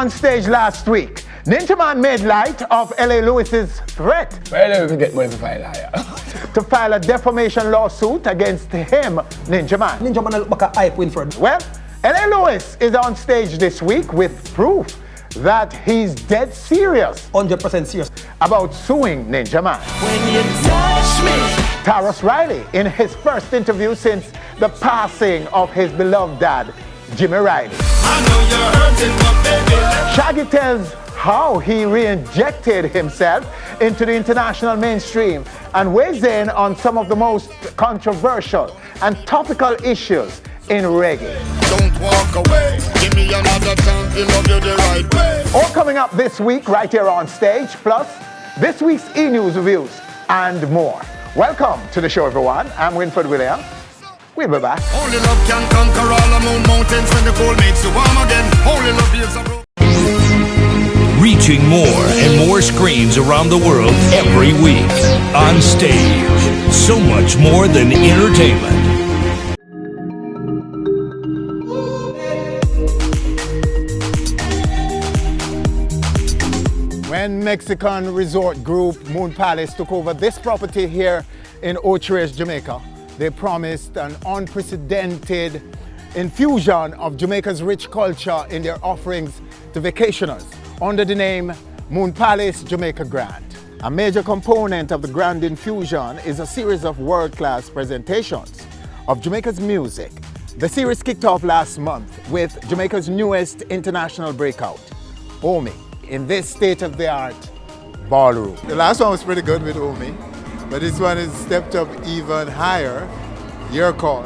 on stage last week, Ninjaman made light of L.A. Lewis's threat to file a defamation lawsuit against him, Ninjaman. Ninjaman look back at hype win for. Well, L.A. Lewis is on stage this week with proof that he's dead serious. 100% serious. About suing Ninjaman. When you touch me. Tarrus Riley, in his first interview since the passing of his beloved dad, Jimmy Riley. I know you're hurting, but baby. Shaggy tells how he re-injected himself into the international mainstream and weighs in on some of the most controversial and topical issues in reggae. Don't walk away. Give me another chance to love you the right way. All coming up this week right here on stage, plus this week's e-news reviews and more. Welcome to the show, everyone. I'm Winfred Williams. We'll be back. Only love can conquer all the mountains when the cold makes you warm again. Only love is a road. Reaching more and more screens around the world every week. On stage. So much more than entertainment. When Mexican resort group Moon Palace took over this property here in Onstage, Jamaica, they promised an unprecedented infusion of Jamaica's rich culture in their offerings to vacationers under the name Moon Palace Jamaica Grand. A major component of the Grand Infusion is a series of world-class presentations of Jamaica's music. The series kicked off last month with Jamaica's newest international breakout, Omi, in this state-of-the-art ballroom. The last one was pretty good with Omi, but this one is stepped up even higher. Your call.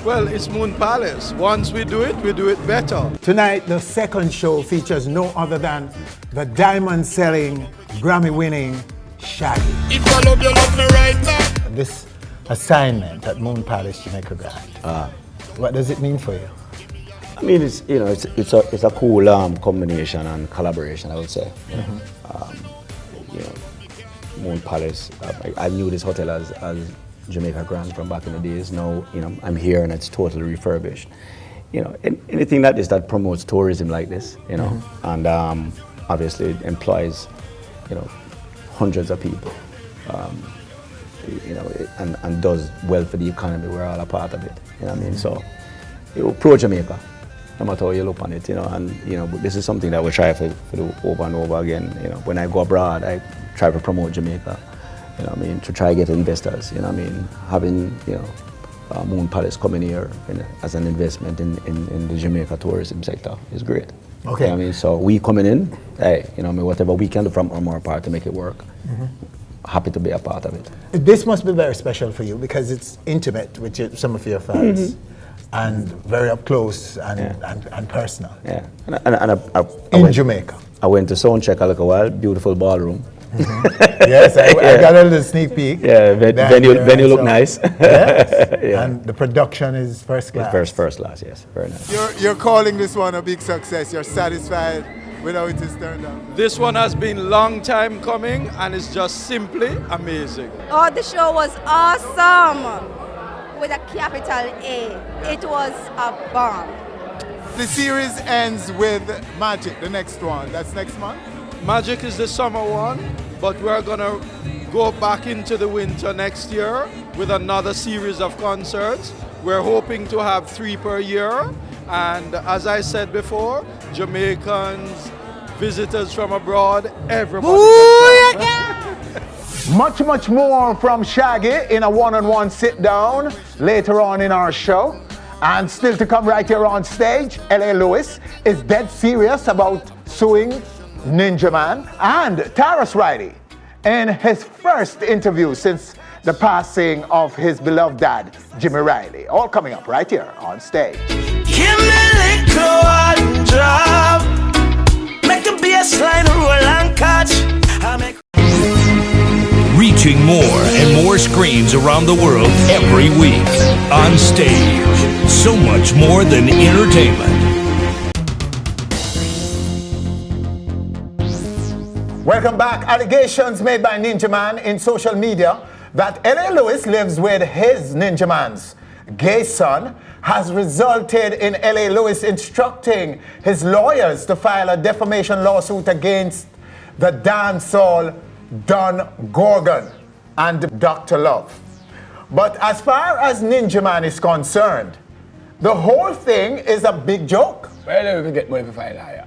Well, it's Moon Palace. Once we do it better. Tonight, the second show features no other than the diamond-selling, Grammy-winning Shaggy. If I love you, love me right now. This assignment at Moon Palace Jamaica Grand, what does it mean for you? I mean, it's a cool combination and collaboration, I would say. Moon Palace. I knew this hotel as Jamaica Grand from back in the days. Now, I'm here and it's totally refurbished. Anything like this that promotes tourism like this, and obviously it employs, hundreds of people, and does well for the economy. We're all a part of it. You know what I mean? So, pro Jamaica. No matter how you look on it, but this is something that we try to do over and over again. When I go abroad, I try to promote Jamaica, to try to get investors, having, Moon Palace coming here as an investment in the Jamaica tourism sector is great. Okay. So we coming in, hey, whatever we can do from our part to make it work, happy to be a part of it. This must be very special for you because it's intimate with some of your fans. And very up close and personal. Yeah, and in Jamaica. I went to Soundcheck a little while, beautiful ballroom. Yes, I got a little sneak peek. Yeah, venue look nice. Yes, and the production is first class. First class, yes, very nice. You're calling this one a big success. You're satisfied with how it is turned out. This one has been long time coming and it's just simply amazing. Oh, the show was awesome. With a capital A. It was a bomb. The series ends with Magic, the next one. That's next month? Magic is the summer one, but we're gonna go back into the winter next year with another series of concerts. We're hoping to have 3 per year. And as I said before, Jamaicans, visitors from abroad, everybody can come. Much more from Shaggy in a one-on-one sit-down later on in our show. And still to come right here on stage, L.A. Lewis is dead serious about suing Ninjaman. And Tarrus Riley, in his first interview since the passing of his beloved dad, Jimmy Riley. All coming up right here on stage. Give me little one drop. Make the bassline roll and catch. Reaching more and more screens around the world every week. On stage. So much more than entertainment. Welcome back. Allegations made by Ninjaman in social media that L.A. Lewis lives with his Ninjaman's gay son has resulted in L.A. Lewis instructing his lawyers to file a defamation lawsuit against the dancehall Don Gorgon and Dr. Love. But as far as Ninjaman is concerned, the whole thing is a big joke. Well, we can get money for file higher.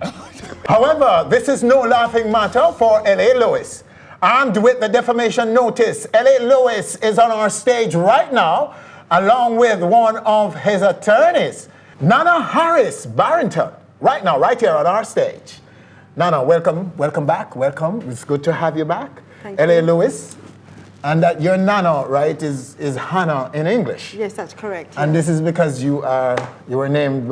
However, this is no laughing matter for L.A. Lewis. Armed with the defamation notice, L.A. Lewis is on our stage right now, along with one of his attorneys, Nana Harris Barrington, right now, right here on our stage. Nana, welcome back, welcome. It's good to have you back. Thank L.A. you. Lewis, and that your Nana, right, is Hannah in English. Yes, that's correct. And yes. this is because you were renamed.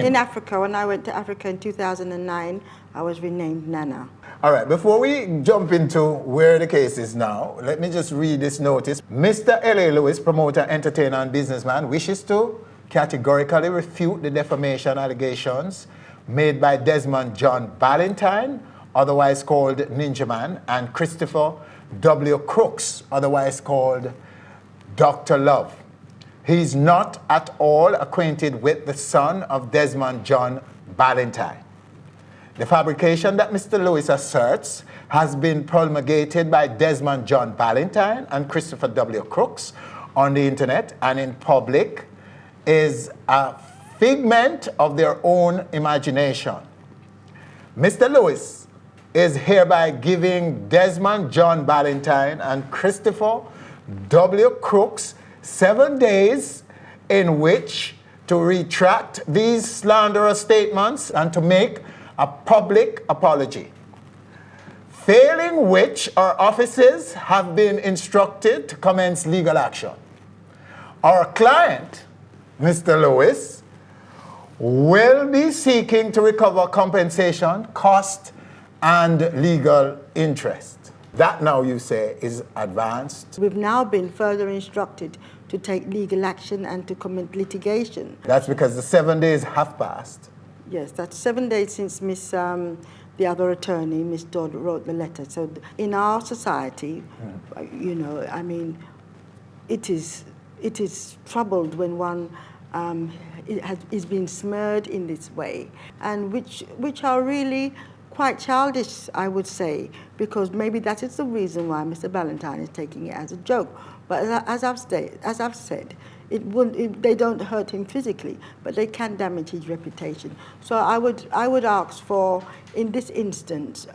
In Africa, when I went to Africa in 2009, I was renamed Nana. All right, before we jump into where the case is now, let me just read this notice. Mr. L.A. Lewis, promoter, entertainer, and businessman, wishes to categorically refute the defamation allegations made by Desmond John Ballantyne, otherwise called Ninjaman, and Christopher W. Crooks, otherwise called Dr. Love. He is not at all acquainted with the son of Desmond John Ballantyne. The fabrication that Mr. Lewis asserts has been promulgated by Desmond John Ballantyne and Christopher W. Crooks on the internet and in public is a figment of their own imagination. Mr. Lewis is hereby giving Desmond John Ballantyne and Christopher W. Crooks 7 days in which to retract these slanderous statements and to make a public apology, failing which our offices have been instructed to commence legal action. Our client, Mr. Lewis, will be seeking to recover compensation, cost, and legal interest. That now, you say, is advanced. We've now been further instructed to take legal action and to commence litigation. That's because the 7 days have passed. Yes, that's 7 days since the other attorney, Miss Dodd, wrote the letter. So in our society, you know, I mean, it is troubled when one is being smeared in this way, and which are really quite childish, I would say, because maybe that is the reason why Mr. Ballantyne is taking it as a joke. But as I've said, they don't hurt him physically, but they can damage his reputation. So I would ask for, in this instance,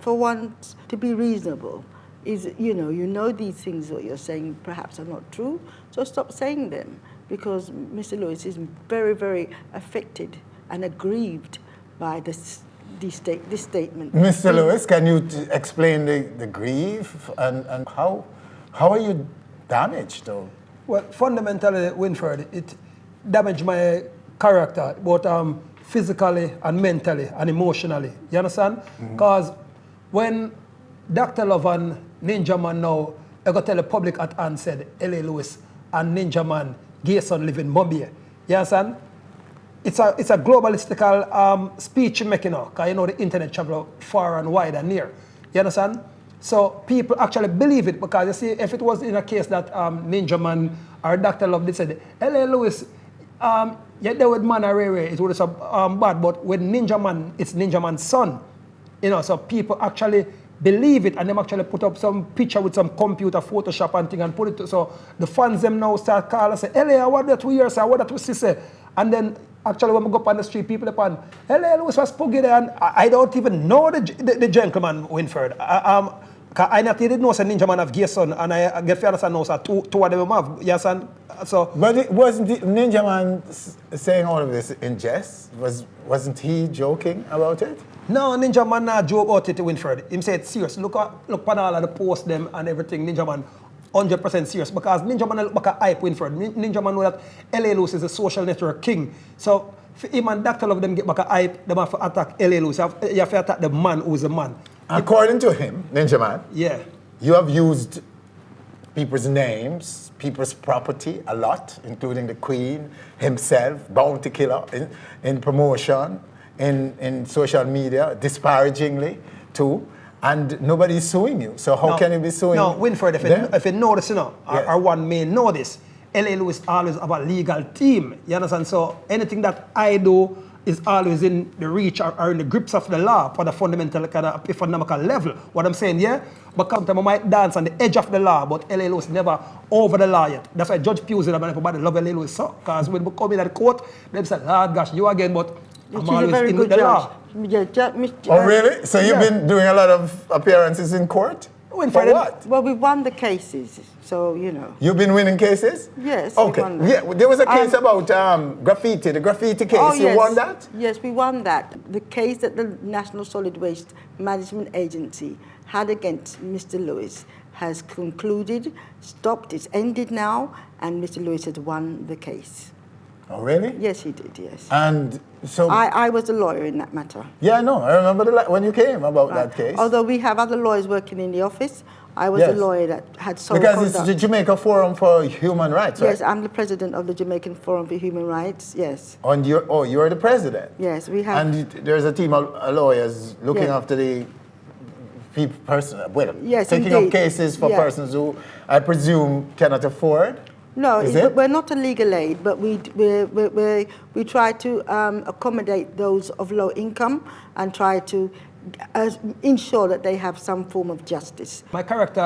for one to be reasonable. Is you know these things that you're saying perhaps are not true, so stop saying them, because Mr. Lewis is very, very affected and aggrieved by this statement. Mr. Lewis, can you explain the grief and how are you damaged, though? Well, fundamentally, Winfred, it damaged my character, both physically and mentally and emotionally. You understand? Because when Dr. Love and Ninjaman now, I got to tell the public at hand said, L.A. Lewis and Ninjaman, gay son live in Bombay. You understand? It's a globalistical speech making now, because you know the internet travel far and wide and near. You understand? So people actually believe it, because you see, if it was in a case that Ninjaman or Dr. Love, they said, L.A. Lewis, yeah, they would man or it would have bad, but with Ninjaman, it's Ninjaman's son. You know, so people actually believe it, and them actually put up some picture with some computer, Photoshop and thing, and put it to, so the fans them now start calling and say, L.A., what that we hear, sir, what that we see, and then actually when we go up on the street, people upon, L.A. Lewis was spooky there, and I don't even know the gentleman, Winfred. I not didn't know Ninjaman have gay son, and I get fairness and know two of them have. Yes, and so. But wasn't Ninjaman saying all of this in jest? Wasn't he joking about it? No, Ninjaman not joke about it, Winfred. Him said serious. Look upon all of the posts them and everything. Ninjaman 100% serious, because Ninjaman look back at hype, Winfred. Ninjaman know that L.A. Lewis is a social network king. So for him and Dr. Love them get back at hype, them have to attack L.A. Lewis. You have to attack the man who's the man. According to him, Ninjaman, yeah, you have used people's names, people's property a lot, including the Queen, himself, Bounty Killer, in promotion, in social media, disparagingly too, and nobody's suing you. So how can you be suing? No, Winfred, if you know this, or one may know this, L.A. Lewis always have a legal team. You understand? So anything that I do is always in the reach or in the grips of the law for the fundamental kind of economical level. What I'm saying, yeah? But sometimes I might dance on the edge of the law, but L.A. Lewis never over the law yet. That's why Judge Pewsey and everybody love L.A. Lewis so. Because when we come in at the court, they say, Lord gosh, you again, but I'm always in with the law. Oh, really? So you've been doing a lot of appearances in court? For what? Well, we won the cases, so, you know. You've been winning cases? Yes. Okay. Yeah, there was a case about graffiti, the graffiti case. Oh, You won that? Yes, we won that. The case that the National Solid Waste Management Agency had against Mr. Lewis has concluded, stopped, it's ended now, and Mr. Lewis has won the case. Oh, really? Yes, he did, yes. And so... I was a lawyer in that matter. Yeah, I know. I remember when you came about that case. Although we have other lawyers working in the office, I was a lawyer that had sole Because conduct. it's the Jamaica Forum for Human Rights, right? Yes, I'm the president of the Jamaican Forum for Human Rights, yes. And you're the president? Yes, we have... And there's a team of lawyers looking after the taking up cases for persons who, I presume, cannot afford? No, we're not a legal aid, but we try to accommodate those of low income and try to ensure that they have some form of justice. My character,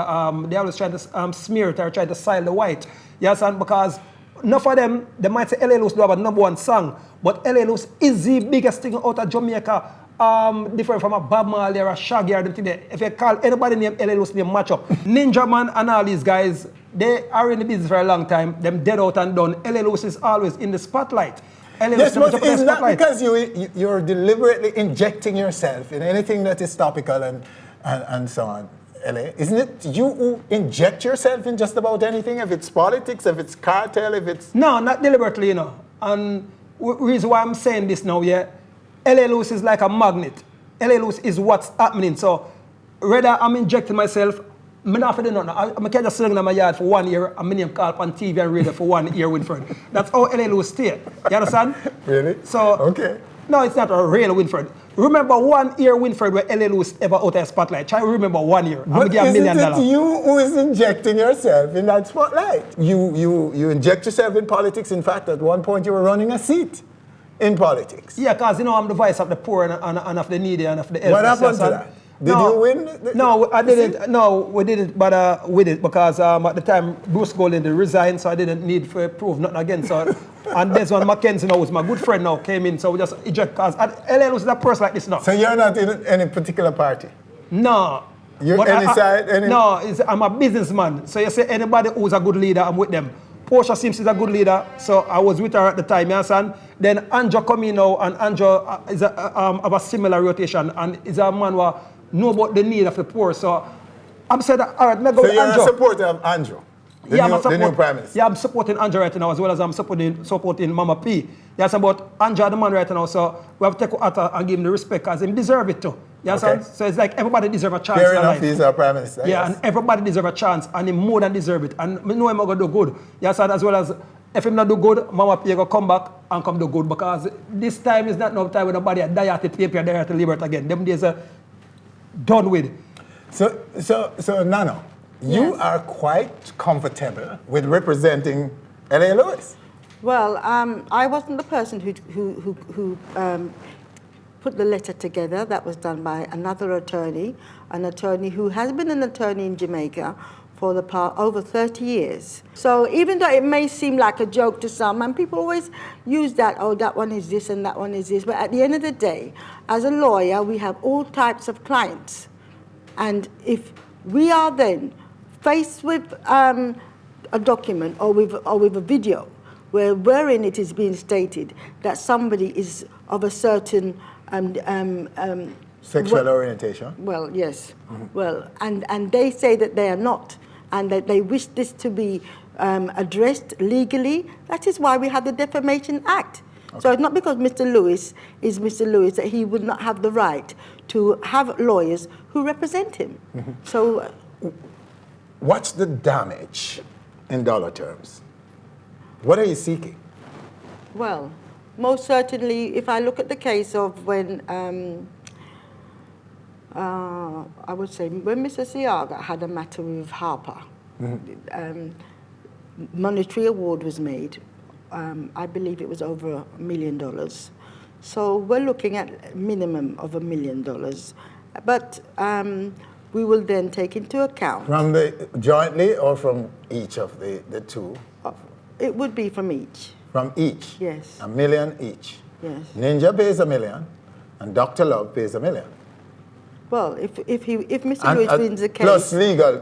they always try to smear it or try to style the white. Yes, and because enough of them, they might say L.A. Lewis do have a #1 song, but L.A. Lewis is the biggest thing out of Jamaica. Different from a Bob Marley or a Shaggy or them. If you call anybody named L.A. Lewis, they match up. Ninjaman and all these guys, they are in the business for a long time. Them dead out and done. L.A. Lewis is always in the spotlight. Yes, but it's not because you're deliberately injecting yourself in anything that is topical and so on, LA. Isn't it you who inject yourself in just about anything? If it's politics, if it's cartel, if it's... No, not deliberately, you know. And reason why I'm saying this now, yeah, L.A. Lewis is like a magnet. L.A. Lewis is what's happening. So, whether I'm injecting myself, I'm not for nothing. I can't just sit in my yard for 1 year and my name call on TV and radio for 1 year, Winfred. That's how L.A. Lewis stay. You understand? Really? So, okay. No, it's not a real Winfred. Remember 1 year, Winfred, where L.A. Lewis ever out of spotlight. Try to remember 1 year. But isn't it you who is injecting yourself in that spotlight? You inject yourself in politics. In fact, at one point you were running a seat in politics. Yeah, because, you know, I'm the voice of the poor and of the needy and of the helpless. What happened to that? Did you win? No, I didn't. No, we didn't. But we did because at the time Bruce Golding resigned, so I didn't need to prove nothing again. So, and there's one Mackenzie now, who's my good friend now, came in. So we just eject because LL was that person like this now. So you're not in any particular party? No. You're any side? No, I'm a businessman. So you say anybody who's a good leader, I'm with them. Portia Sims is a good leader, so I was with her at the time, you understand? Then Andrew come in now, and Andrew is of a similar rotation, and is a man who know about the need of the poor. So I'm saying that, all right, let's go with Andrew. So you're a supporter of Andrew, the new Prime Minister? Yeah, I'm supporting Andrew right now, as well as I'm supporting Mama P. Yes, but Andrew the man right now, so we have to take out and give him the respect, because he deserve it too. You understand? So it's like everybody deserves a chance. Fair enough, he's our Prime Minister. Yeah, yes. And everybody deserves a chance, and he more than deserve it. And I know him going to do good. Yes, and as well as if him not do good, Mama P go come back and come do good, because this time is not no time when nobody die at the paper, die at the liberty again. Them days are done with. So Nano, you are quite comfortable with representing L.A. Lewis. Well, I wasn't the person who put the letter together. That was done by another attorney, an attorney who has been an attorney in Jamaica for the past over 30 years. So even though it may seem like a joke to some, and people always use that, oh, that one is this and that one is this, but at the end of the day, as a lawyer, we have all types of clients. And if we are then faced with a document or with a video wherein it is being stated that somebody is of a certain sexual orientation. Well, yes. Mm-hmm. Well, and they say that they are not, and that they wish this to be addressed legally. That is why we have the Defamation Act. Okay. So it's not because Mr. Lewis is Mr. Lewis that he would not have the right to have lawyers who represent him. Mm-hmm. So, what's the damage in dollar terms? What are you seeking? Well, most certainly, if I look at the case of when, I would say, when Mr. Siaga had a matter with Harper, mm-hmm. monetary award was made. I believe it was over $1 million. So we're looking at a minimum of $1 million. But we will then take into account. From the jointly or from each of the two? It would be from each. From each? Yes. $1 million each? Yes. Ninja pays $1 million and Dr. Love pays $1 million. Well, if Mr. Lewis wins the case... Plus legal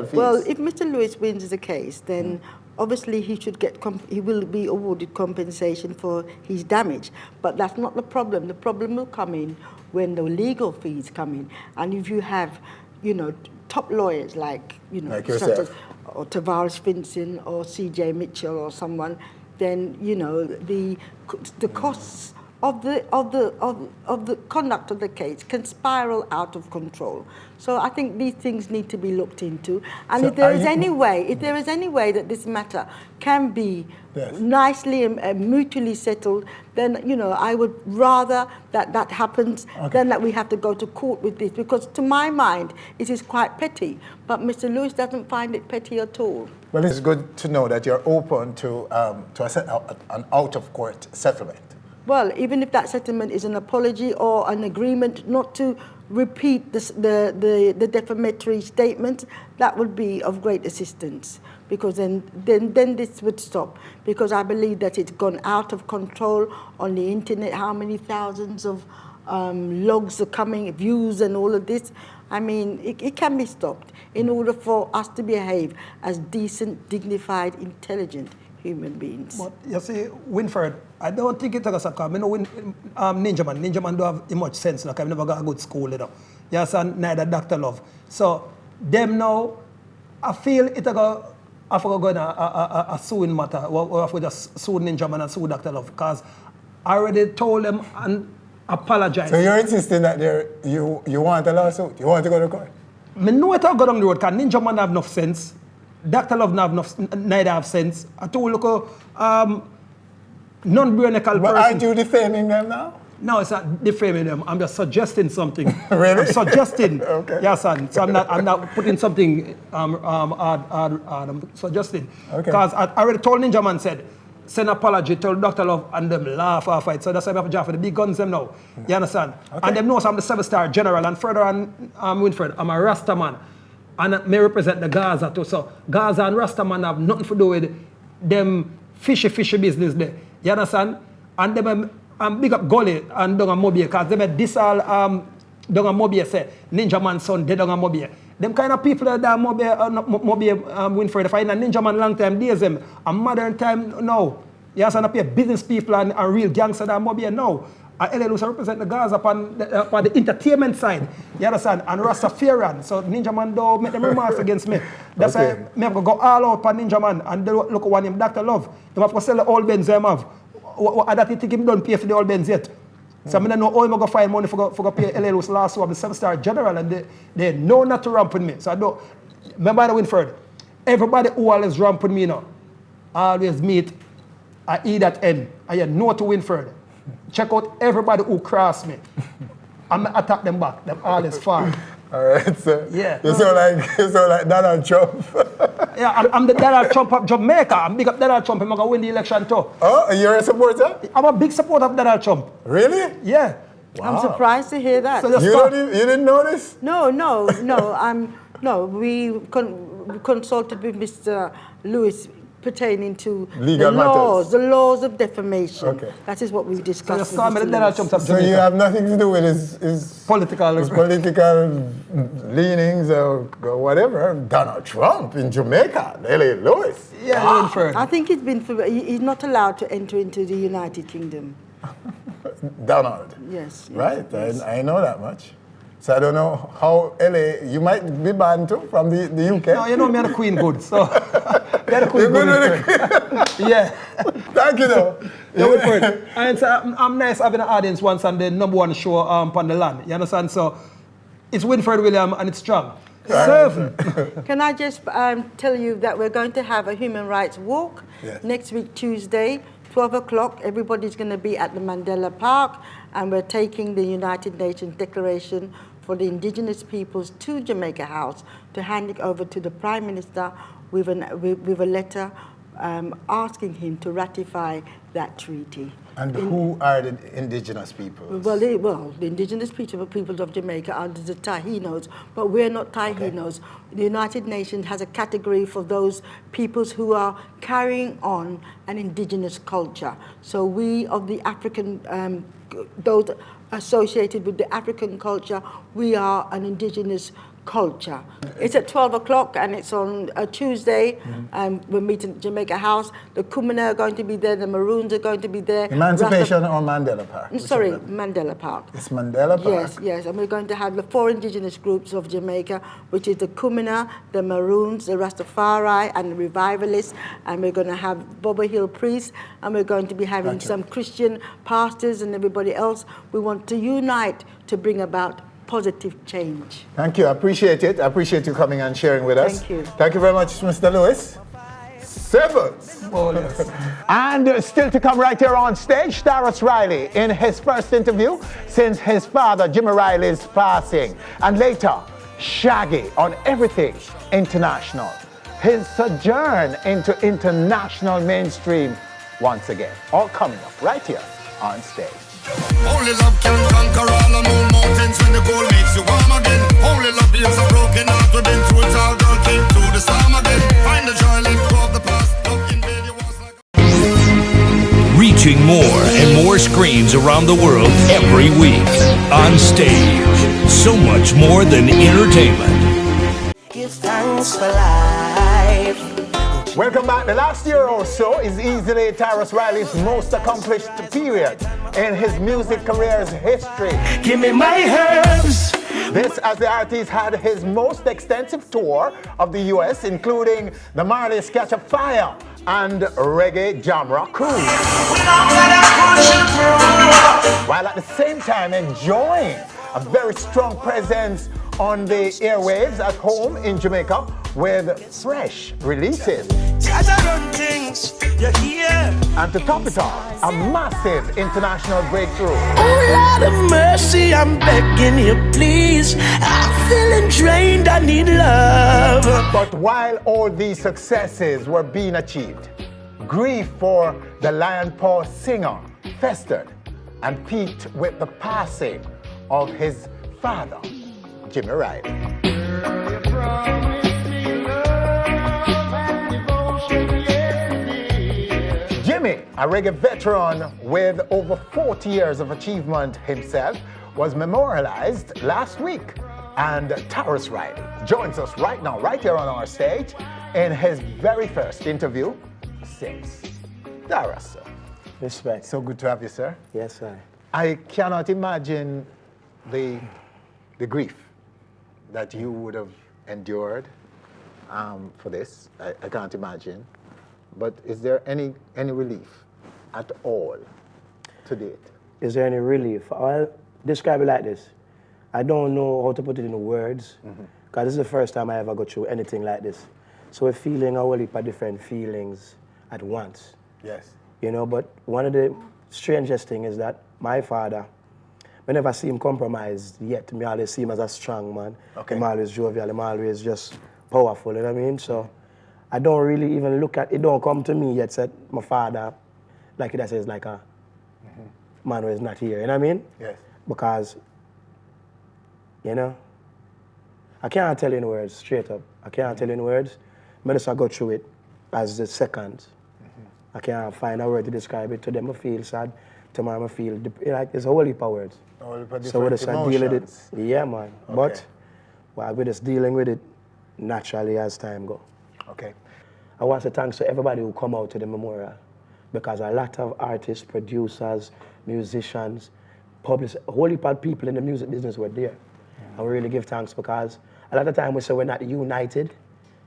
fees. Well, if Mr. Lewis wins the case, then obviously he should get, he will be awarded compensation for his damage. But that's not the problem. The problem will come in when the legal fees come in. And if you have, top lawyers like, like such yourself. as or Tarrus Vincent or C.J. Mitchell or someone, then, the costs of the conduct of the case can spiral out of control. So I think these things need to be looked into. And So if there is any way that this matter can be nicely and mutually settled, then I would rather that happens than that we have to go to court with this, because to my mind it is quite petty. But Mr. Lewis doesn't find it petty at all. Well, it's good to know that you're open to an out-of-court settlement. Well, even if that settlement is an apology or an agreement not to repeat the defamatory statement, that would be of great assistance, because then this would stop. Because I believe that it's gone out of control on the internet. How many thousands of logs are coming, views and all of this. I mean, it can be stopped in order for us to behave as decent, dignified, intelligent human beings. But you see, Winfred, I don't think it's a soccer. I know Ninjaman don't have much sense. Like, I've never got a good school, Yes, and neither Dr. Love. So, them now, I feel it's I forgot going a suing matter, or if we just sue Ninjaman and sue Dr. Love, because I already told them and apologized. So you're insisting that you want a lawsuit? You want to go to court? I know it all go down the road, because Ninjaman have enough sense. Dr. Love neither have sense. I told you, non-brainical person. But aren't you defaming them now? No, it's not defaming them. I'm just suggesting something. Really? I'm suggesting. Okay. Yes, son. So I'm not putting something I'm suggesting. Okay. Because I already told Ninjaman send apology, told Dr. Love, and them laugh off it. So that's why I have to job for the big guns them now. You understand? Okay. And them know I'm the 7-star general, and further on, Winfred, I'm a Rasta man. And may represent the Gaza too. So Gaza and Rasta man have nothing to do with them fishy business there. You understand? And them big up Gully and down on Mobile, because they made this all down on Mobile say Ninjaman son dead down on Mobile. Them kind of people that Mobile Winfred, if I in a Ninjaman long time days them, a modern time now. You understand? I pay business people and real gangster that Mobile now. LA Lewis represent the Gaza upon the entertainment side. You understand? And Rastafarian. So Ninjaman don't make them remarks against me. That's why I have to go all out for Ninjaman and they look at one name, Dr. Love. They have to sell the old Benz they have. What that you think him don't pay for the old Benz yet? So I don't know how I'm going to find money for pay LA Lewis last one, the 7-star general, and they know not to ramp with me. So I don't. Remember the Winfred, everybody who always ramp with me now, always meet at E that end. And you know to Winfred. Check out everybody who cross me. I'm going to attack them back. Them all is far. All right, so yeah. You sound like Donald Trump. Yeah, I'm the Donald Trump of Jamaica. I'm big up Donald Trump. I'm going to win the election too. Oh, you're a supporter? I'm a big supporter of Donald Trump. Really? Yeah. Wow. I'm surprised to hear that. So you didn't know this? No. We consulted with Mr. Lewis pertaining to legal the laws of defamation. Okay. That is what we discussed. So you have nothing to do with his political leanings or whatever. Donald Trump in Jamaica, L.A. Lewis. Yeah, wow. I think he's not allowed to enter into the United Kingdom. Donald. Yes. Right. Yes. I know that much. So I don't know how LA, you might be banned too from the UK. No, you know me and the Queen good, so you're the Queen You're good. Yeah. Thank you though. And so I'm nice having an audience once on the #1 show on the land. You understand? So it's Winfred William and it's strong. Serve. Can I just tell you that we're going to have a human rights walk next week, Tuesday, 12 o'clock. Everybody's going to be at the Mandela Park, and we're taking the United Nations Declaration for the Indigenous Peoples to Jamaica House to hand it over to the Prime Minister with a letter asking him to ratify that treaty. And who are the indigenous peoples? Well, the indigenous peoples of Jamaica are the Taínos, but we're not Taínos. Okay. The United Nations has a category for those peoples who are carrying on an indigenous culture. So we of the African, those associated with the African culture, we are an indigenous culture. It's at 12 o'clock and it's on a Tuesday. We're meeting at Jamaica House. The Kumina are going to be there, the Maroons are going to be there. Emancipation or Mandela Park? Sorry, Mandela Park. It's Mandela Park? Yes, and we're going to have the 4 indigenous groups of Jamaica, which is the Kumina, the Maroons, the Rastafari, and the Revivalists, and we're going to have Boba Hill priests, and we're going to be having some Christian pastors and everybody else. We want to unite to bring about positive change. Thank you. I appreciate it. I appreciate you coming and sharing with us. Thank you. Thank you very much, Mr. Lewis. Sevens. Oh, yes. And still to come right here on stage, Tus Riley in his first interview since his father, Jimmy Riley's passing. And later, Shaggy on everything international. His sojourn into international mainstream once again. All coming up right here on stage. Only love can conquer all the moon mountains when the goal makes you warm again. Only love heals a broken heart within through it all, girl came through the storm again. Find the joy, let go of the past. Love invade your walls like Reaching more and more screens around the world every week. On stage. So much more than entertainment. Give thanks for life. Welcome back. The last year or so is easily Tus Riley's most accomplished period in his music career's history. Give me my herbs. This as the artist had his most extensive tour of the US, including the Marley's Catch a Fire and Reggae Jamrock Cruise. While at the same time enjoying a very strong presence on the airwaves at home in Jamaica with fresh releases. And to top it off, a massive international breakthrough. Oh Lord of mercy, I'm begging you, please. I'm feeling drained, I need love. But while all these successes were being achieved, grief for the Lion Paw singer festered and peaked with the passing of his father, Jimmy Riley. Jimmy, a reggae veteran with over 40 years of achievement himself, was memorialized last week. And Tarrus Riley joins us right now, right here on our stage, in his very first interview since. Tarrus, sir. Respect. So good to have you, sir. Yes, sir. I cannot imagine the grief that you would have endured for this. I can't imagine. But is there any relief at all to date? Is there any relief? I'll describe it like this. I don't know how to put it in words, because this is the first time I ever go through anything like this. So we're feeling a whole heap of different feelings at once. Yes. You know, but one of the strangest things is that my father, I never see him compromised yet. I always see him as a strong man. Okay. I'm always jovial, I'm always just powerful, you know what I mean? So I don't really even look at, it don't come to me yet that my father, like it says, like a man who is not here, you know what I mean? Yes. Because, you know, I can't tell you in words, straight up. I can't tell you in words. I just go through it as the seconds. I can't find a word to describe it. To them I feel sad, tomorrow I feel, like there's a whole heap of words. So we just deal with it. Yeah, man. Okay. But well, we're just dealing with it naturally as time goes. Okay. I want to thank to everybody who come out to the memorial, because a lot of artists, producers, musicians, publicists, a whole heap of people in the music business were there. And we really give thanks, because a lot of time we say we're not united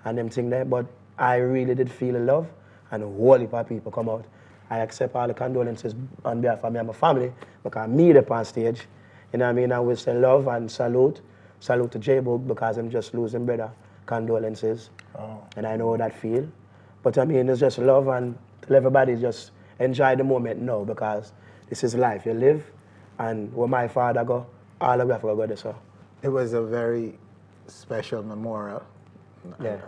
and them thing there, but I really did feel the love, and a whole heap of people come out. I accept all the condolences on behalf of me and my family, because me up on stage, you know what I mean? I will say love and salute. Salute to J-Boog, because I'm just losing brother. Condolences. Oh. And I know how that feel. But I mean, it's just love, and tell everybody just enjoy the moment now, because this is life. You live, and where my father go, all of you have to go there, so. It was a very special memorial. Yeah.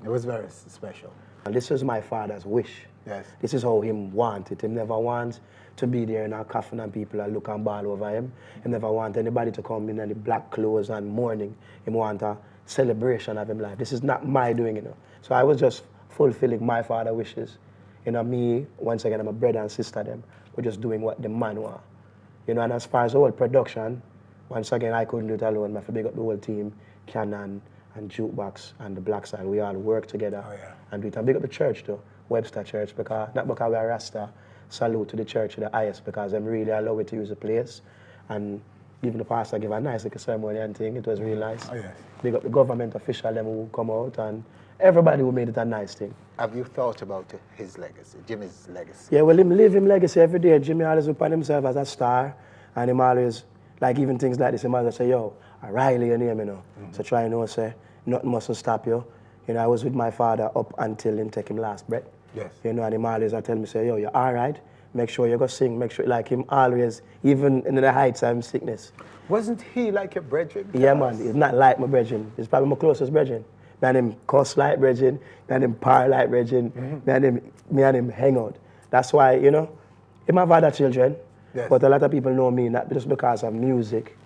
It was very special. And this is my father's wish. Yes. This is how him want it. He never wants to be there in a coffin and people are look and ball over him. He never want anybody to come in the black clothes and mourning. He want a celebration of him life. This is not my doing, you know. So I was just fulfilling my father's wishes. You know, me, once again, I'm a brother and sister them. We're just doing what the man want. You know, and as far as the whole production, once again, I couldn't do it alone. I have to big up the whole team, Canon and Jukebox and the Black Side. We all work together and do it. And big up the church too, Webster Church, not because we are Rasta. Salute to the church, the highest, because them really allow it to use the place. And even the pastor give a nice little ceremony and thing. It was really nice. Oh, yes. Big up the government official them who come out and everybody who made it a nice thing. Have you thought about his legacy, Jimmy's legacy? Yeah, well, him live him legacy every day. Jimmy always upon himself as a star, and him always, like even things like this, him always say, yo, Riley your name, you know. So try and know, say, nothing mustn't stop you. You know, I was with my father up until him take him last breath. Yes. You know, and him always tell me, say, yo, you're all right. Make sure you go sing. Make sure, like him always, even in the heights of sickness. Wasn't he like your brethren? Yeah, man. He's not like my brethren. He's probably my closest brethren. Me and him cuss like brethren. Me and him par like brethren. Me and him hang out. That's why, you know, him have other children. Yes. But a lot of people know me not just because of music,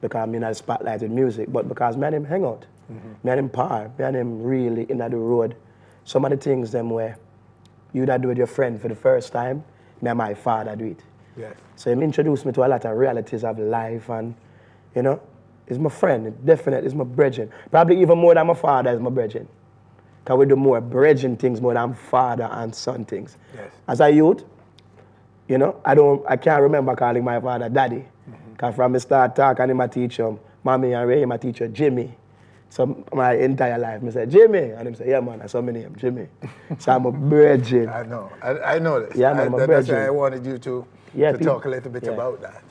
because I'm in the spotlight with music, but because me and him hang out. Me and him par. Me and him really in the road. Some of the things them where you that do with your friend for the first time, me and my father do it. Yes. So him introduced me to a lot of realities of life and, you know, he's my friend, definitely, he's my brethren. Probably even more than my father is my brethren. Because we do more brethren things more than father and son things. Yes. As a youth, you know, I can't remember calling my father daddy. Because from the start talking, him I teach him, mommy and Ray, him I teach her Jimmy. So my entire life, I say, Jimmy. And him say, yeah, man, that's my name, Jimmy. So I'm a brethren. I know. I know this. Yeah, man, that's why I wanted you to talk a little bit yeah. about that.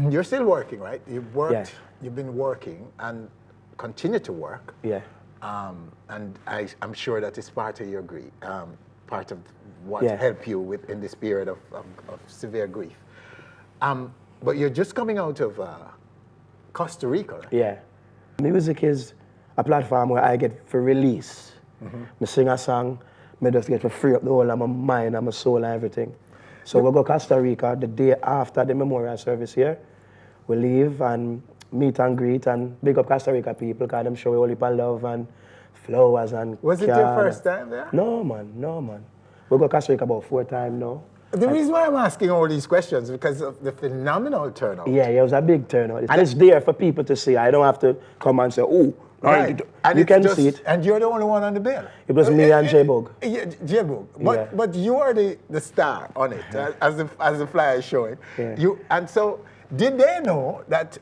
You're still working, right? You've worked. Yeah. You've been working and continue to work. Yeah. And I'm sure that is part of your grief, part of what Yeah. helped you in this period of severe grief. But you're just coming out of Costa Rica. Right? Yeah. Music is a platform where I get for release. I sing a song, I just get to free up the whole of my mind and my soul and everything. So we'll go to Costa Rica the day after the memorial service here. We leave and meet and greet and big up Costa Rica people because them show you all heap of love and flowers and Was it your first time there? No, man. We go to Costa Rica about 4 times now. The reason why I'm asking all these questions is because of the phenomenal turnout. Yeah, it was a big turnout. And it's there for people to see. I don't have to come and say, oh, Right. And you it's can just, see it. And you're the only one on the bill. It was me and J-Bug. Yeah, J-Bug. But you are the star on it, as the flyer is showing. Yeah. And so, did they know that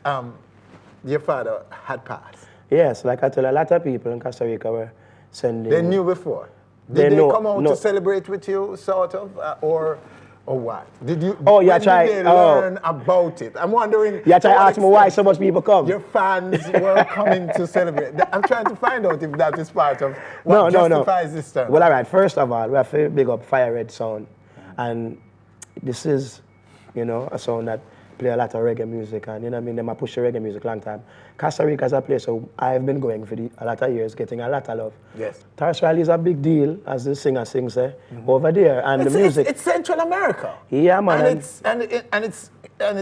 your father had passed? Yes, like I tell a lot of people in Costa Rica were sending... They knew before? Did they know, come out no. to celebrate with you, sort of, or what? Did you? Oh, yeah, when try. Did they learn about it? I'm wondering. Yeah, try ask me why so much people come. Your fans were coming to celebrate. I'm trying to find out if that is part of what justifies this turn. Well, all right. First of all, we have to big up Fire Red Sound, and this is, you know, a sound that play a lot of reggae music, and you know what I mean. Them a push the reggae music long time. Costa Rica is a place so I've been going for a lot of years, getting a lot of love. Yes. Tus Riley is a big deal, as the singer sings over there, and the music. It's Central America. Yeah, man. And it's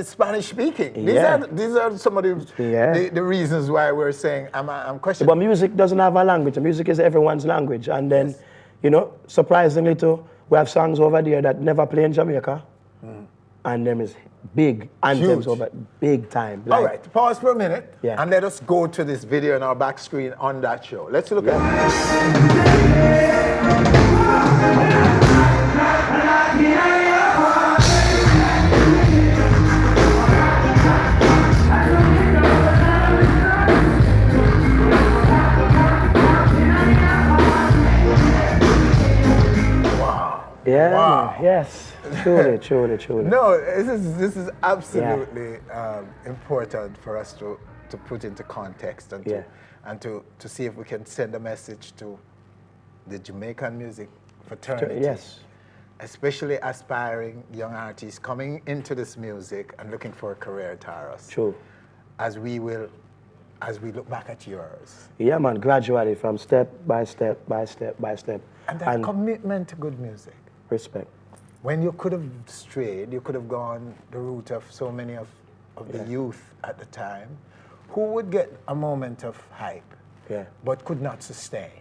Spanish speaking. Yeah. These are some of the reasons why we're saying I'm questioning. But music doesn't have a language. Music is everyone's language, and then, you know, surprisingly too, we have songs over there that never play in Jamaica, and them is big anthems over big time. Like, all right, pause for a minute, Yeah. and let us go to this video in our back screen on that show. Let's look at Yeah, Wow. yes, truly. No, this is absolutely important for us to put into context and to see if we can send a message to the Jamaican music fraternity. Yes. Especially aspiring young artists coming into this music and looking for a career at Tarrus. True. As we will as we look back at yours? Yeah, man, gradually from step by step by step by step. And that commitment to good music. Respect. When you could have strayed, you could have gone the route of so many of the youth at the time, who would get a moment of hype, but could not sustain.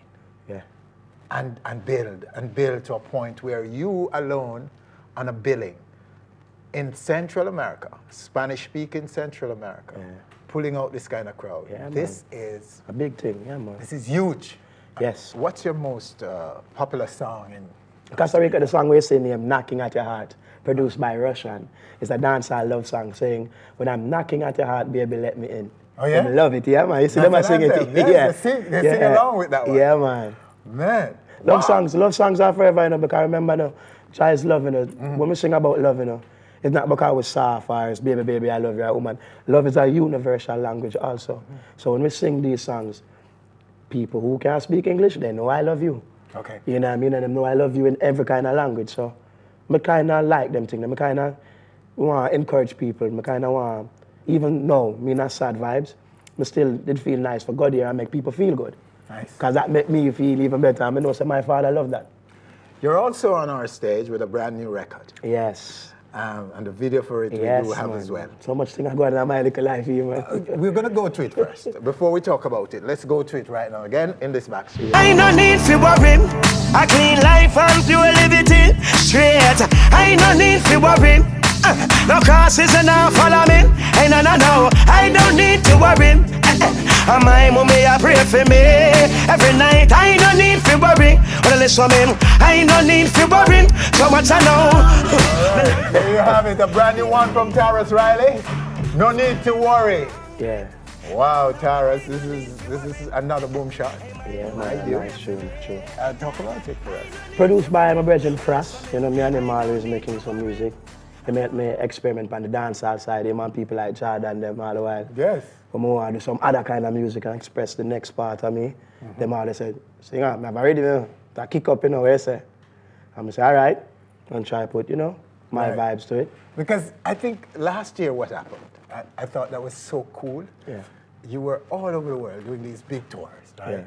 And build to a point where you alone on a billing in Central America, Spanish-speaking Central America, pulling out this kind of crowd. This is a big thing, man. This is huge. Yes. What's your most popular song in Costa Rica? The song we're singing, Knocking at Your Heart, produced by Russian. It's a dancehall love song saying, when I'm knocking at your heart, baby, let me in. Oh, yeah? I love it, yeah, man. You see them sing it. Yes, they sing along with that one. Yeah, man. Man. Love songs are forever, you know, because I remember, you know, child's love, you know, when we sing about love, you know, it's not because we're soft or it's baby, baby, I love you, or woman. Love is a universal language also. So when we sing these songs, people who can speak English, they know I love you. Okay. You know what I mean? And they know I love you in every kind of language. So I kind of like them things. I kind of want to encourage people. I kind of want, even though me not sad vibes, I still did feel nice for God here and make people feel good. Nice. Because that make me feel even better. I know so my father loved that. You're also on our stage with a brand new record. Yes. And the video for it we do have as well. So much thing I got in my little life here, man. We're going to go to it first. Before we talk about it, let's go to it right now again in this backstreet. I no need for worry. A clean life and pure liberty. Straight. I no need for worry. No crosses and no follow me. Hey, no. I don't need to worry. And my mommy a pray for me every night. I no need for worry. Well, listen me. I no need for worry. So much I know. There you have it, a brand new one from Tus Riley. No need to worry. Yeah. Wow, Tarrus, this is another boom shot. Yeah, Right, nice, true. Talk about it for us. Produced by my brother Fras. You know, me and him always making some music. He made me experiment on the dancehall side. Him and people like Jordan, them all the while. Yes. But I want to do some other kind of music and express the next part of me. Them all they said, sing on, I'm ready to kick up, you know, what I say. I'm say, all right, and try to put, you know, my vibes to it. Because I think last year what happened, I thought that was so cool. Yeah. You were all over the world doing these big tours, right? Yeah.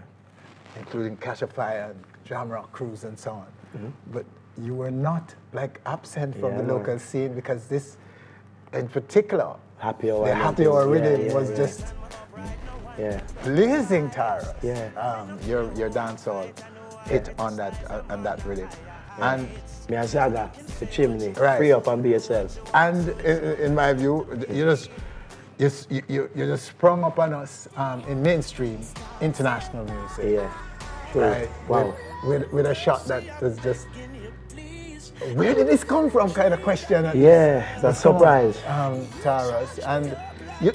Including Cash of Fire and Jam Rock Cruise and so on. But you were not like absent from the local scene because this, in particular, Happy Hour. the Happy Hour rhythm was just blazing, Tarrus. Your dancehall hit on that rhythm. And me and Zaga, the chimney, Right. free up and be yourself. And in my view, you just sprung up on us in mainstream international music. Yeah. True. Right? Wow. With a shot that was just, where did this come from kind of question. Yeah, that's a surprise. Tarrus. And you,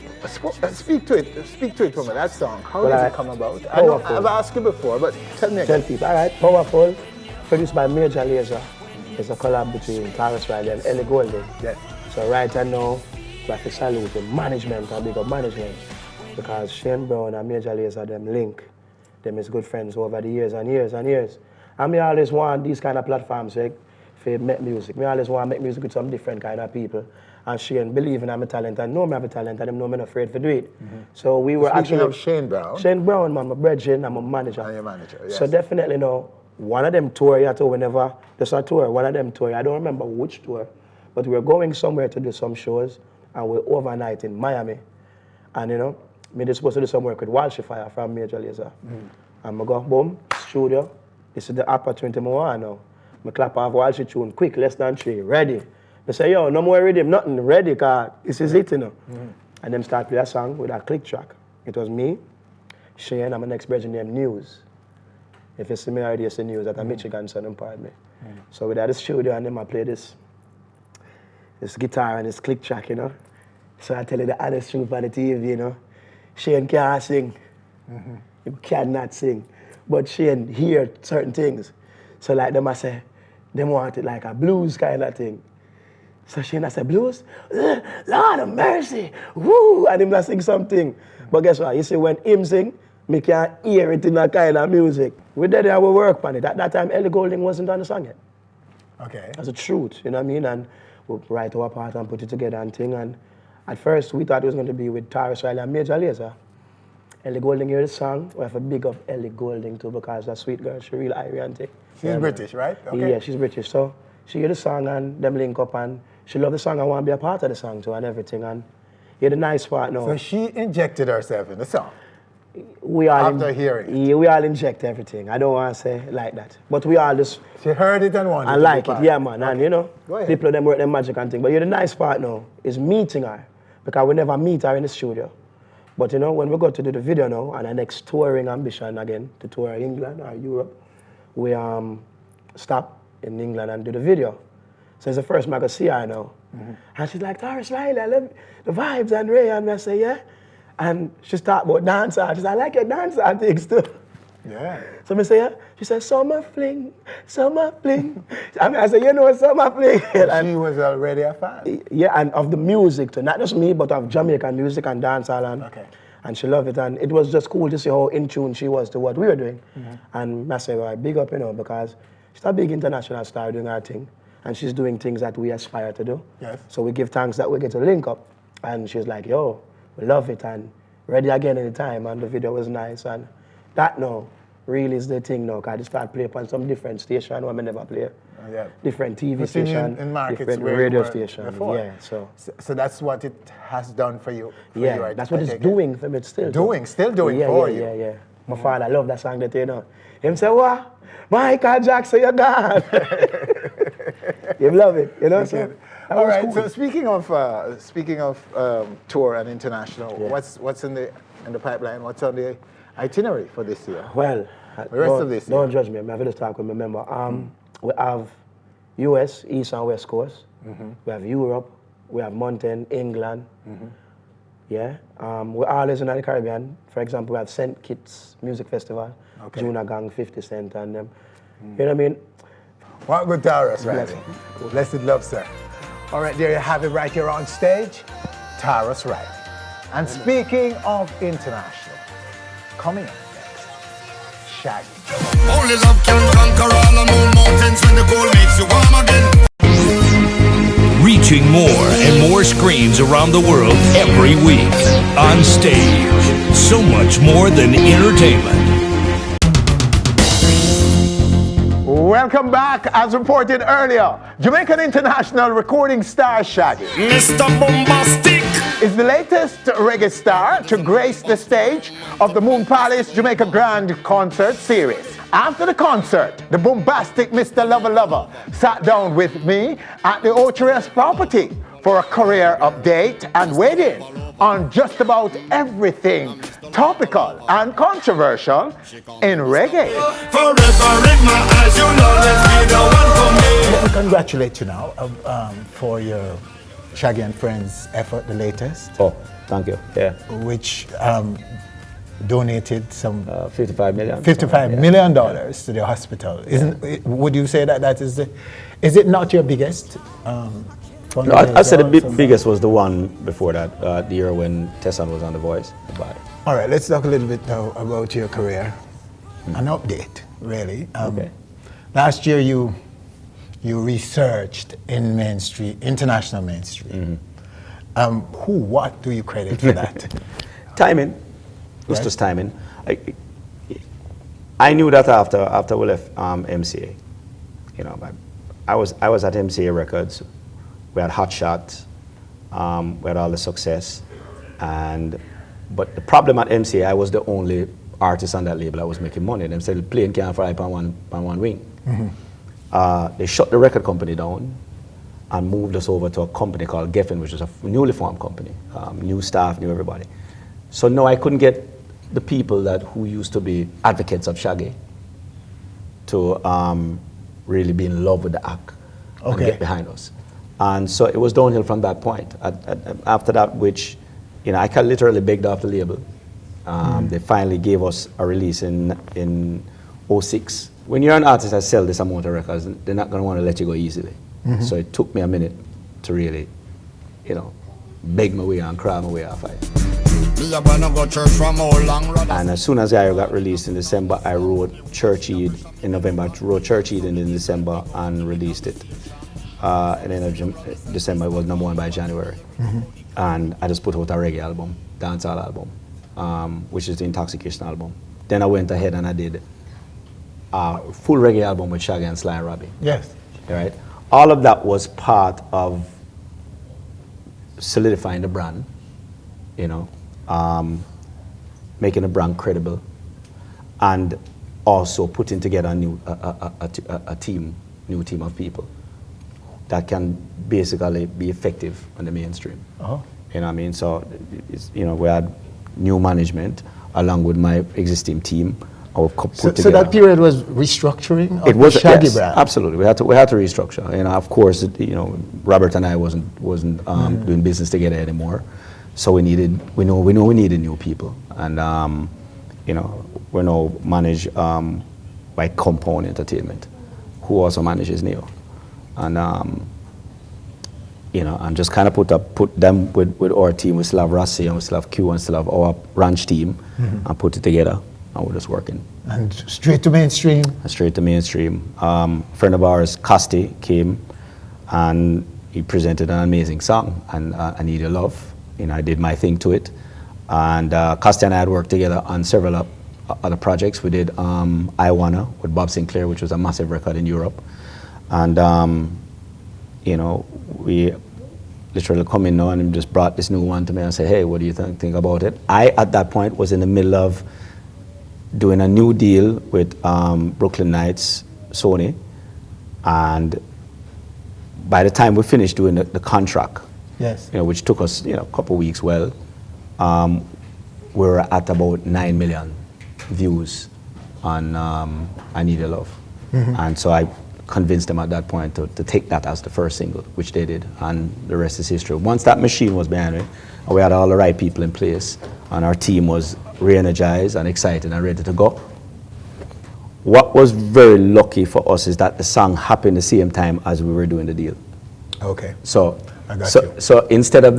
speak to it from that song. How Well, did I- it come about? I know powerful. I've asked you before, but tell me Tell again. people, all right, Powerful, produced by Major Lazer. It's a collab between Tus Riley and Ellie Goulding. Yes. So right now, we have to salute the management and big up management because Shane Brown and Major Lazer, them link. Them is good friends over the years and years and years. And me always want these kind of platforms for make music. Me always want to make music with some different kind of people. And Shane believe in my talent and know me have a talent and them know me not afraid to do it. So we were Speaking actually... of Shane Brown. Shane Brown, man, my brethren, I'm a manager. And your manager, yes. So definitely now, one of them tour, you told whenever there's a tour, one of them tour, I don't remember which tour, but we were going somewhere to do some shows and we're overnight in Miami. And you know, me just supposed to do some work with Walshifier from Major Lazer. And I go, boom, studio. This is the opportunity I want now. I clap off Walshi tune, quick, less than 3, ready. They say, yo, no more rhythm, nothing, ready, cause this is it, you know. And them start play a song with a click track. It was me, Shane, and my next brother named News. If you see me already, you see News at a Michigan, son, and pardon me. So we had the studio and then I play this guitar and this click track, you know. So I tell you the honest truth on the TV, you know. Shane can't sing. He cannot sing. But Shane hear certain things. So like them I say, them want it like a blues kind of thing. So Shane I say, blues? Lord of mercy, woo! And him I sing something. But guess what? You see when him sing, me can't hear it in that kind of music. We did it and we work on it. At that time, Ellie Goulding wasn't on the song yet. Okay. That's the truth, you know what I mean? And we write our part and put it together and thing. And at first, we thought it was going to be with Tus Riley and Major Lazer. Ellie Goulding hear the song. We have to big up Ellie Goulding too because that sweet girl, she real Irish. She's British, right? Okay. Yeah, she's British. So she hear the song and them link up and she love the song and want to be a part of the song too and everything. And hear the nice part now. So she injected herself in the song? We all After hearing it? Yeah, we all inject everything. I don't want to say like that. But we all just... She heard it and wanted I to like be it, part. yeah, man. Okay. And you know, Go ahead. people them work their magic and thing. But the nice part now is meeting her. Because we never meet her in the studio. But you know, when we go to do the video now, and our next touring ambition again, to tour England or Europe, we stop in England and do the video. So it's the first time I can see her now. And she's like, Tus Riley, I love the vibes and Ray. And I say, yeah. And she start about dancer. She said, I like your dancer and things too. Yeah. So I say, yeah. She said, summer fling, summer fling. I said, you know, summer fling. And she was already a fan. Yeah, and of the music too. Not just me, but of Jamaican music and dancehall. And she loved it. And it was just cool to see how in tune she was to what we were doing. And I said, well, big up, you know, because she's a big international star doing her thing. And she's doing things that we aspire to do. Yes. So we give thanks that we get to link up. And she's like, yo, we love it and ready again anytime. And the video was nice. And that now really is the thing now. Because I just start playing on some different station where I never play. Yeah. Different TV station, in markets different where radio you were station. before. Yeah, so that's what it has done for you. yeah, that's what it's doing for me. It's still still doing yeah, for yeah, you. Yeah, yeah. My father loved that song that you know. Him say, what? Michael Jackson, you're gone. You love it, you know. So, all right. Cool. So speaking of tour and international, what's in the pipeline? What's on the itinerary for this year? Well, the rest of this year. Don't judge me. I'm having to talk with my member. We have US, East and West Coast. We have Europe. We have Mountain, England. Yeah. We're always in the Caribbean. For example, we have St. Kitts Music Festival, Juna Gang, 50 Cent, and them. You know what I mean? What good Tarrus, Riley? Blessed love, sir. All right, there you have it right here on stage, Tarrus Riley. And speaking of international, coming up next, Shaggy. Only love can conquer all the moon mountains when the goal makes you warm again. Reaching more and more screens around the world every week. On stage. So much more than entertainment. Welcome back. As reported earlier, Jamaican international recording star Shaggy Mr. Bombastic is the latest reggae star to grace the stage of the Moon Palace Jamaica Grand Concert Series. After the concert, the bombastic Mr. Lover Lover sat down with me at the Onstage property for a career update and weighed in on just about everything topical and controversial in reggae. forever in my eyes, you know let's be the one for me. Let me congratulate you now for your Shaggy and Friends effort, the latest. Oh, thank you. Yeah. Which donated some $55 million. $55 million to the hospital. Would you say that is it not your biggest? No, I said the biggest was the one before that, the year when Tessan was on The Voice. All right, let's talk a little bit now about your career. An update, really. Last year you researched in international mainstream. What do you credit for that? Timing. It was just timing. I knew that after we left MCA. You know, I was at MCA Records. We had Hot Shot. We had all the success, but the problem at MCA, I was the only artist on that label that was making money. Them said the plane can't fly on one wing. They shut the record company down and moved us over to a company called Geffen, which was a newly formed company. New staff, new everybody. So no, I couldn't get the people who used to be advocates of Shaggy to really be in love with the act and get behind us. And so it was downhill from that point. After that, which, you know, I literally begged off the label. They finally gave us a release in 06. When you're an artist that sells this amount of records, they're not going to want to let you go easily. So it took me a minute to really, you know, beg my way and cry my way off it. And as soon as I got released in December, I wrote Church Eid in November. I wrote Church Eid in December and released it. And then of December, it was #1 by January. And I just put out a reggae album, dancehall album. which is the Intoxication album. Then I went ahead and I did a full reggae album with Shaggy and Sly and Robbie. Yes. Right? All of that was part of solidifying the brand, you know, making the brand credible, and also putting together a new team of people that can basically be effective on the mainstream. Oh. You know what I mean? So, you know, we had new management along with my existing team. So that period was restructuring of it was the Shaggy yes, brand? Absolutely. We had to restructure. And of course, you know, Robert and I wasn't doing business together anymore. So we know we needed new people. And, you know, we're now managed by Compound Entertainment, who also manages Neo. And, you know, and just kind of put them with our team. We still have Rossi and we still have Q and still have our ranch team and put it together. And we're just working. And straight to mainstream? Straight to mainstream. A friend of ours, Costi, came and he presented an amazing song, and I Need Your Love. You know, I did my thing to it. And Costi and I had worked together on several other projects. We did I Wanna with Bob Sinclair, which was a massive record in Europe. And, you know, we literally come in now and just brought this new one to me and say, hey, what do you think about it? I, at that point, was in the middle of doing a new deal with Brooklyn Knights, Sony, and by the time we finished doing the contract, yes, you know, which took us, you know, a couple of weeks, we were at about 9 million views on I Need Your Love. And so I convinced them at that point to take that as the first single, which they did, and the rest is history. Once that machine was behind it, and we had all the right people in place, and our team was re-energized and excited and ready to go. What was very lucky for us is that the song happened the same time as we were doing the deal. Okay. So, I got you. So instead of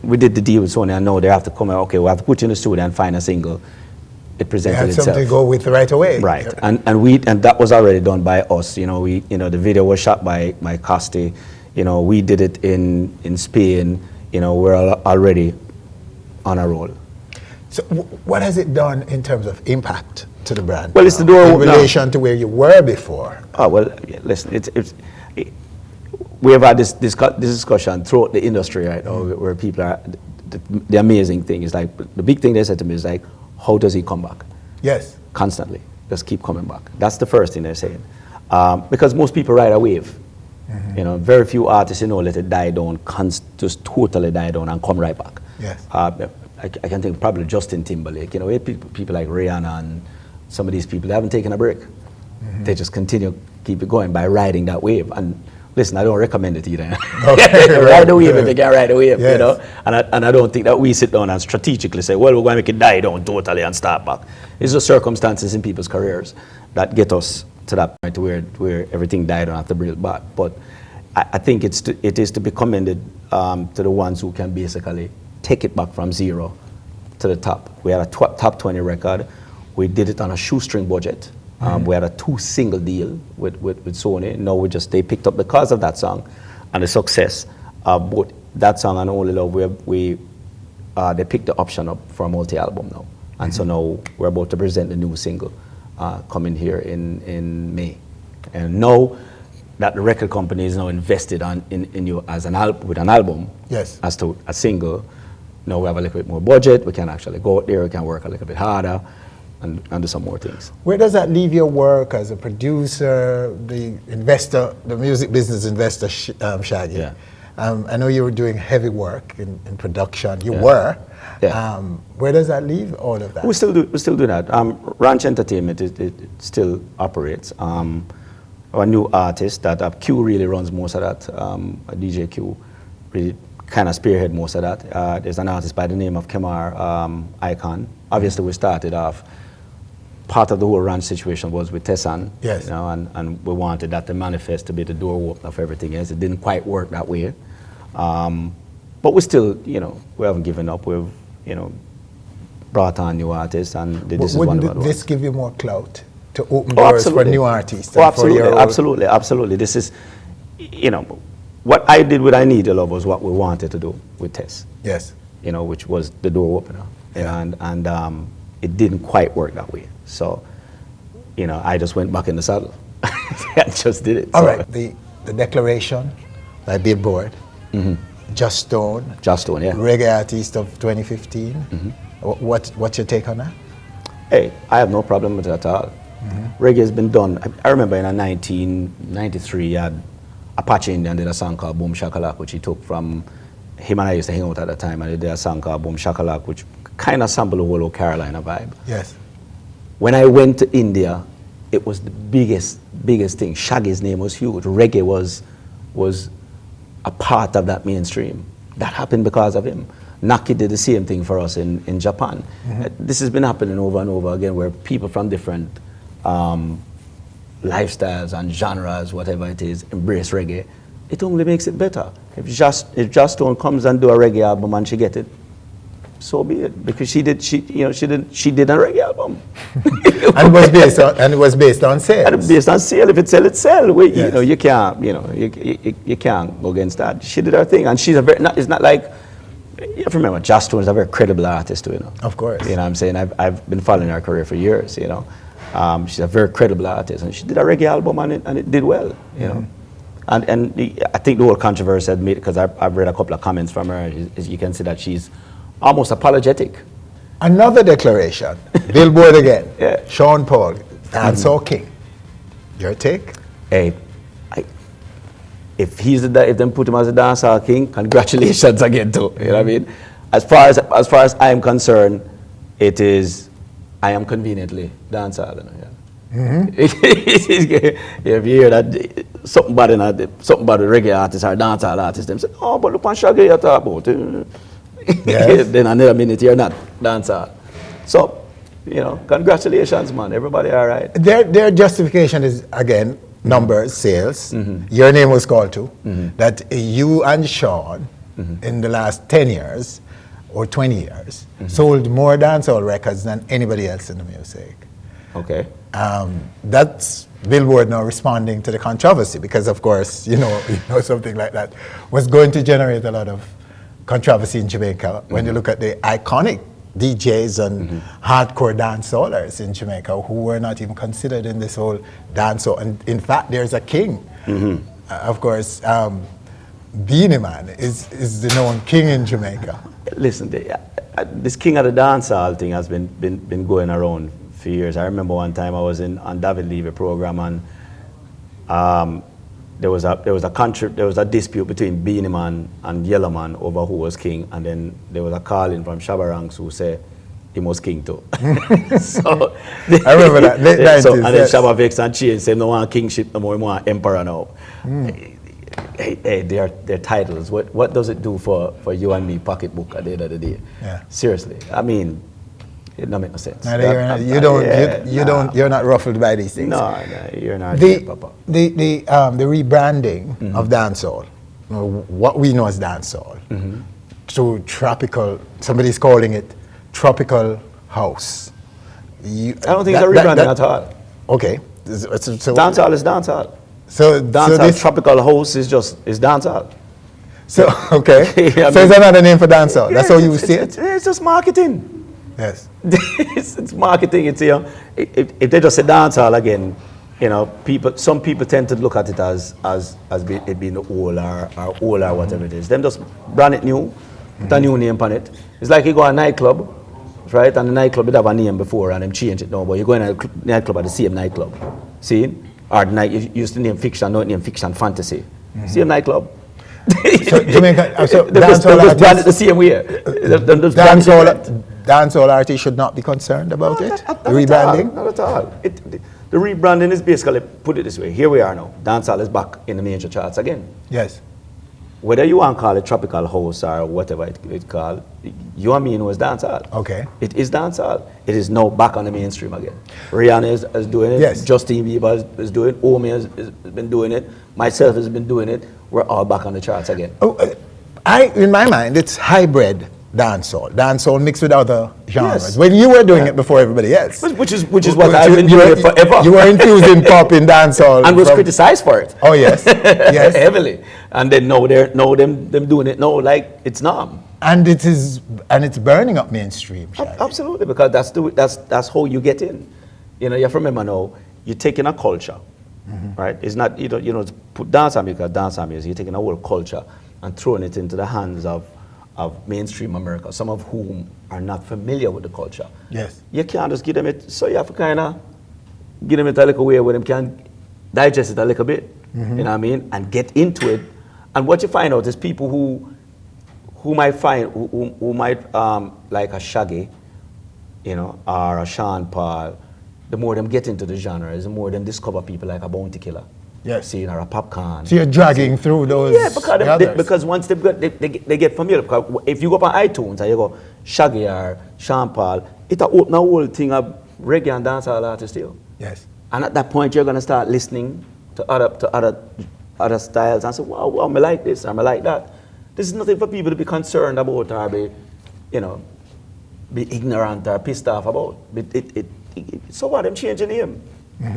we did the deal with Sony, and now they have to come out, okay, we have to put you in the studio and find a single. It presented You had itself. something to go with right away. Right, and that was already done by us. You know, the video was shot by Costi. You know, we did it in Spain. You know, we're already on a roll. So what has it done in terms of impact to the brand? Well, it's the door in opener. relation to where you were before. Oh well, yeah, listen, we have had this discussion throughout the industry right now, where people are. The amazing thing is like the big thing they said to me is like, how does he come back? Yes. Constantly, just keep coming back. That's the first thing they're saying, because most people ride a wave. You know, very few artists, you know, let it die down, just totally die down and come right back. Yes. I can think probably Justin Timberlake, you know, people like Rihanna and some of these people, they haven't taken a break. They just keep it going by riding that wave. And listen, I don't recommend it either. Okay, ride the wave if you can ride the wave, yes. you know. And I don't think that we sit down and strategically say, well, we're going to make it die down totally and start back. It's just circumstances in people's careers that get us to that point where everything died down after build back. But I think it is to be commended to the ones who can basically take it back from zero to the top. We had a top 20 record. We did it on a shoestring budget. We had a 2 single deal with Sony. Now they picked up because of that song and the success of both that song and Only Love. They picked the option up for a multi-album now. And so now we're about to present the new single coming here in May. And now that the record company is now invested in you as with an album, yes, as to a single, now we have a little bit more budget. We can actually go out there. We can work a little bit harder and do some more things. Where does that leave your work as a producer, the investor, the music business investor, Shaggy? Yeah. I know you were doing heavy work in production. You Yeah. were. Yeah. Where does that leave all of that? We still do that. Ranch Entertainment it still operates. Our new artist that Q really runs most of that. DJ Q really kind of spearhead most of that. There's an artist by the name of Kemar Icon. Obviously, we started off. Part of the whole ranch situation was with Tessan, yes, you know, and we wanted that to manifest to be the door opener for everything else. It didn't quite work that way, but we still, you know, we haven't given up. We've, you know, brought on new artists, and this is one of Wouldn't the this give you more clout to open doors for new artists? Oh, absolutely. This is, you know, what I did with I Need Your Love was what we wanted to do with Tess. Yes. You know, which was the door opener. you know, and it didn't quite work that way. So, you know, I just went back in the saddle. I just did it. All right. The declaration by Billboard, Just Stone, yeah. Reggae Artist of 2015. What's your take on that? Hey, I have no problem with it at all. Reggae has been done. I remember in 1993, he had Apache Indian did a song called Boom Shakalak, which he took from him, and I used to hang out at the time, and he did a song called Boom Shakalak, which kind of sampled the whole Carolina vibe. Yes. When I went to India, it was the biggest thing. Shaggy's name was huge. Reggae was a part of that mainstream. That happened because of him. Naki did the same thing for us in Japan. This has been happening over and over again, where people from different lifestyles and genres, whatever it is, embrace reggae. It only makes it better. If Just Stone comes and do a reggae album and she get it, so be it. Because she did a reggae album. And it was based on sales. And based on sale. If it sell, it sell. You know, you can't go against that. She did her thing, and she's it's not like, you have to remember, Just Stone is a very credible artist too, you know. Of course. You know what I'm saying? I've been following her career for years, you know. She's a very credible artist, and she did a reggae album, and it did well, you know. And I think the whole controversy had made, because I've read a couple of comments from her, is you can see that she's almost apologetic. Another declaration, Billboard again. Yeah. Sean Paul, dancehall king. Your take? Hey, if them put him as a dancehall king, congratulations again too. You know what I mean? As far as I am concerned, I am conveniently dancehall. You know, if you hear that something about the reggae artists or dancehall artists, them say, oh, but look on Shaggy you talk about. Yes. Then another minute you're not dancehall. So, you know, congratulations, man. Everybody all right. Their justification is, again, numbers, sales. Your name was called too. That you and Sean, in the last 10 years or 20 years, sold more dancehall records than anybody else in the music. Okay. That's Billboard now responding to the controversy, because of course, you know something like that was going to generate a lot of controversy in Jamaica when you look at the iconic DJs and hardcore dancehallers in Jamaica who were not even considered in this whole dancehall. And in fact, there's a king. Of course, Beanie Man is the known king in Jamaica. Listen, this king of the dancehall thing has been going around for years. I remember one time I was on David Levy program, and there was a dispute between Beanie Man and Yellow Man over who was king, and then there was a call in from Shabba Ranks who said he was king too. So I remember that. Late 90s, and then Shabba Vex and changed, said no one kingship no more, we want emperor now. Hey, their titles. What does it do for you and me pocketbook at the end of the day? Yeah. Seriously, I mean, it don't make no sense. You're not ruffled by these things. No, you're not. The rebranding of dancehall, what we know as dancehall, to tropical. Somebody's calling it tropical house. I don't think it's a rebranding at all. Okay. So dancehall is dancehall. So dancehall tropical house is dancehall. So okay. So is another name for dancehall? That's how you see it? It's just marketing. Yes. it's marketing. It's, you know, if they just say dancehall again, you know, some people tend to look at it as it being old or whatever it is. Them just brand it new, put a new name on it. It's like you go to a nightclub, right? And the nightclub would have a name before and them change it now, but you go in a nightclub at the same nightclub. See? Or the night you used to name fiction, not name fiction fantasy. Same nightclub. So Jamaica, they just brand it the same way. Dancehall artists should not be concerned about it? The rebranding? Not at all. The rebranding is basically, put it this way, here we are now. Dancehall is back in the major charts again. Yes. Whether you want to call it tropical house or whatever it's called, you and me know it's dancehall. Okay. It is dancehall. It is now back on the mainstream again. Rihanna is doing it. Yes. Justin Bieber is doing it. Omi has been doing it. Myself has been doing it. We're all back on the charts again. In my mind, it's hybrid dancehall. Dancehall mixed with other genres. Yes. When you were doing it before everybody else. Which is what I've been doing forever. You were infusing pop in dancehall. And was criticized for it. Oh yes, yes. Heavily. And then now them doing it now like it's norm. And it's burning up mainstream. Shaggy. Absolutely, because that's how you get in. You know, you have to remember now, you're taking a culture, right? It's not, you know, put dance music because dance music, you're taking a whole culture and throwing it into the hands of mainstream America, some of whom are not familiar with the culture. Yes. You can't just give them it, so you have to kind of give them it a little way where them can digest it a little bit, you know what I mean, and get into it. And what you find out is people who might like a Shaggy, you know, or a Sean Paul, the more them get into the genres, the more them discover people like a Bounty Killer. Yes. See, or a Popcorn. So you're dragging through those. Yeah, because once they get familiar. Because if you go up on iTunes and you go Shaggy or Sean Paul, it'll open a whole thing of reggae and dancehall artists still. Yes. And at that point, you're gonna start listening to other styles and say, wow, I like this, I like that. This is nothing for people to be concerned about or be, you know, be ignorant or pissed off about. So what? I'm changing the name.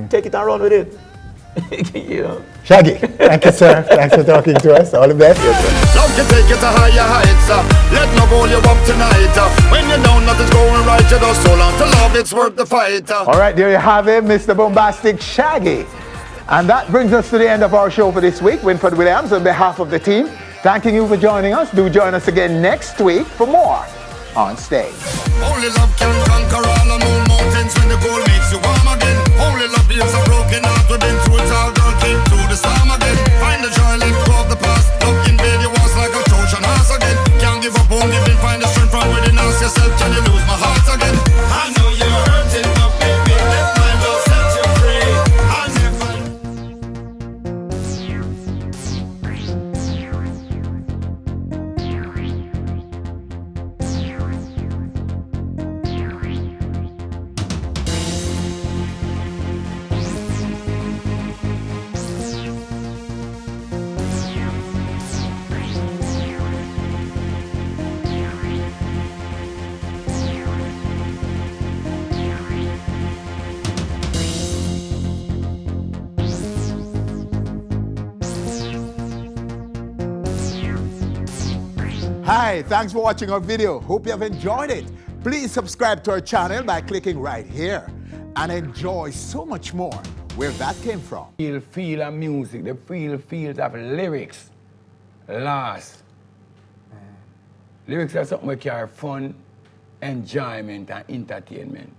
Take it and run with it. You know. Shaggy, thank you, sir. Thanks for talking to us. All the best. Yes, sir. Love to take it to higher heights. Let love hold you up tonight. When you know nothing's going right, you don't so long to love, it's worth the fight. All right, there you have it, Mr. Bombastic Shaggy. And that brings us to the end of our show for this week. Winford Williams, on behalf of the team, thanking you for joining us. Do join us again next week for more On Stage. Only love can conquer all the mountains when the goal makes you warm again. Only love heals a broken heart. We've been through it all, girl, came through the storm again. Find the joy, let go of the past. Love invade your walls like a Trojan horse again. Can't give up, won't give in, find the strength from within. Ask yourself, can you lose my heart again? I know you're hurting, but baby, let my love set you free. I'll never. Hi, thanks for watching our video. Hope you have enjoyed it. Please subscribe to our channel by clicking right here and enjoy so much more where that came from. Feel of music, the feels of lyrics. Last. Lyrics are something we carry fun, enjoyment, and entertainment.